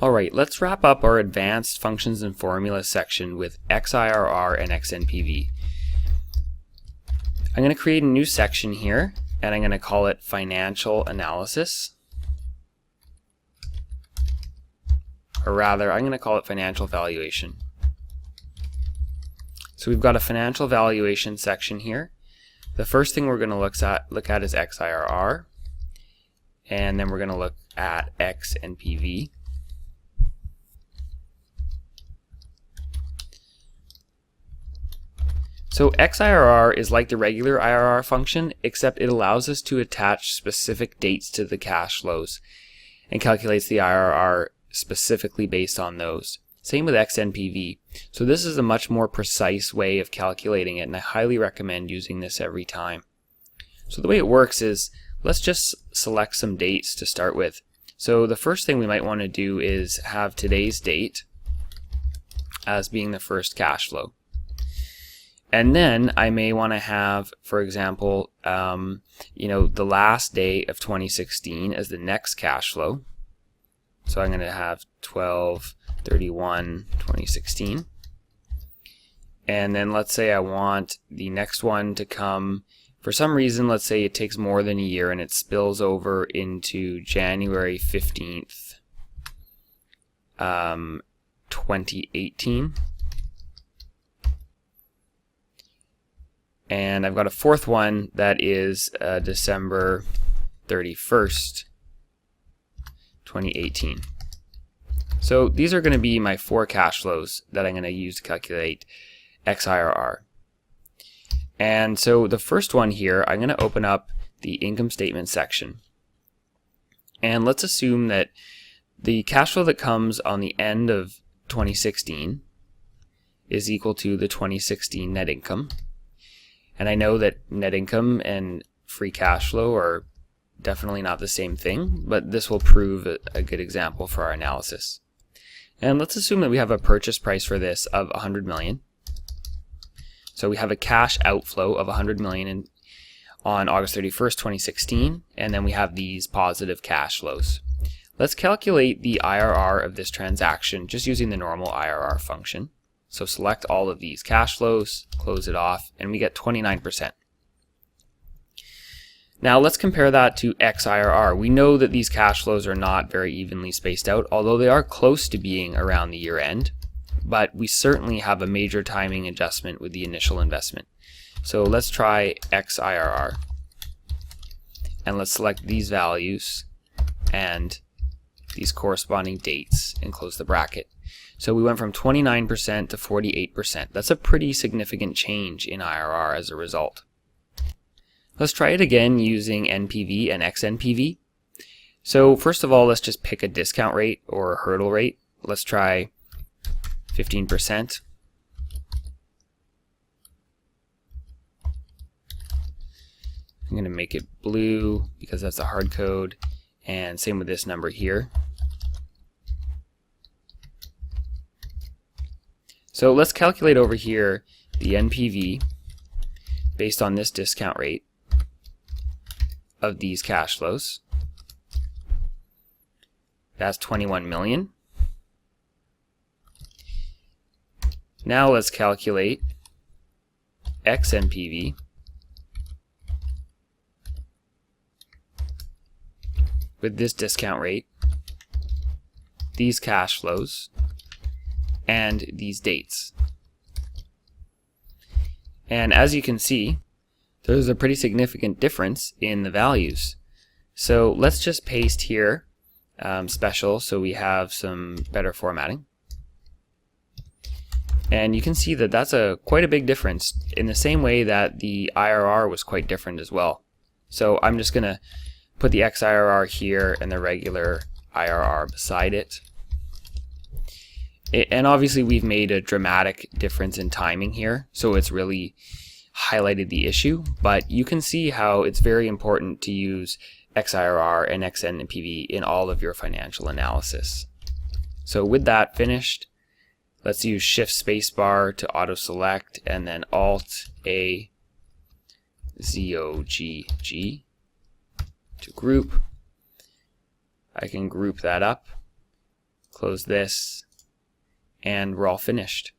Alright, let's wrap up our advanced functions and formulas section with xirr and xnpv. I'm going to create a new section here, and I'm going to call it financial analysis. Or rather, I'm going to call it financial valuation. So we've got a financial valuation section here. The first thing we're going to look at is xirr, and then we're going to look at xnpv. So xirr is like the regular IRR function, except it allows us to attach specific dates to the cash flows and calculates the IRR specifically based on those. Same with xnpv. So this is a much more precise way of calculating it, and I highly recommend using this every time. So the way it works is, let's just select some dates to start with. So the first thing we might want to do is have today's date as being the first cash flow. And then I may want to have, for example, the last day of 2016 as the next cash flow. So I'm going to have 12/31/2016. And then let's say I want the next one to come, for some reason, let's say it takes more than a year and it spills over into January 15th, 2018. And I've got a fourth one that is December 31st, 2018. So these are going to be my 4 cash flows that I'm going to use to calculate xirr. And so the first one here, I'm going to open up the income statement section. And let's assume that the cash flow that comes on the end of 2016 is equal to the 2016 net income. And I know that net income and free cash flow are definitely not the same thing, but this will prove a good example for our analysis. And let's assume that we have a purchase price for this of 100 million. So we have a cash outflow of 100 million on August 31st, 2016, and then we have these positive cash flows. Let's calculate the IRR of this transaction just using the normal IRR function. So select all of these cash flows, close it off, and we get 29%. Now let's compare that to xirr. We know that these cash flows are not very evenly spaced out, although they are close to being around the year end, but we certainly have a major timing adjustment with the initial investment. So let's try xirr, and let's select these values and these corresponding dates and close the bracket. So we went from 29% to 48%. That's a pretty significant change in IRR as a result. Let's try it again using NPV and xnpv. So first of all, let's just pick a discount rate or a hurdle rate. Let's try 15%. I'm going to make it blue because that's a hard code, and same with this number here. So let's calculate over here the NPV based on this discount rate of these cash flows. That's 21 million. Now let's calculate xnpv with this discount rate, these cash flows, and these dates. And as you can see, there's a pretty significant difference in the values. So let's just paste here special so we have some better formatting. And you can see that that's quite a big difference, in the same way that the IRR was quite different as well. So I'm just going to put the xirr here and the regular IRR beside it. And obviously we've made a dramatic difference in timing here, so it's really highlighted the issue, but you can see how it's very important to use xirr and xnpv in all of your financial analysis. So with that finished, let's use Shift Spacebar to auto select, and then Alt A ZOGG to group. I can group that up, close this, and we're all finished.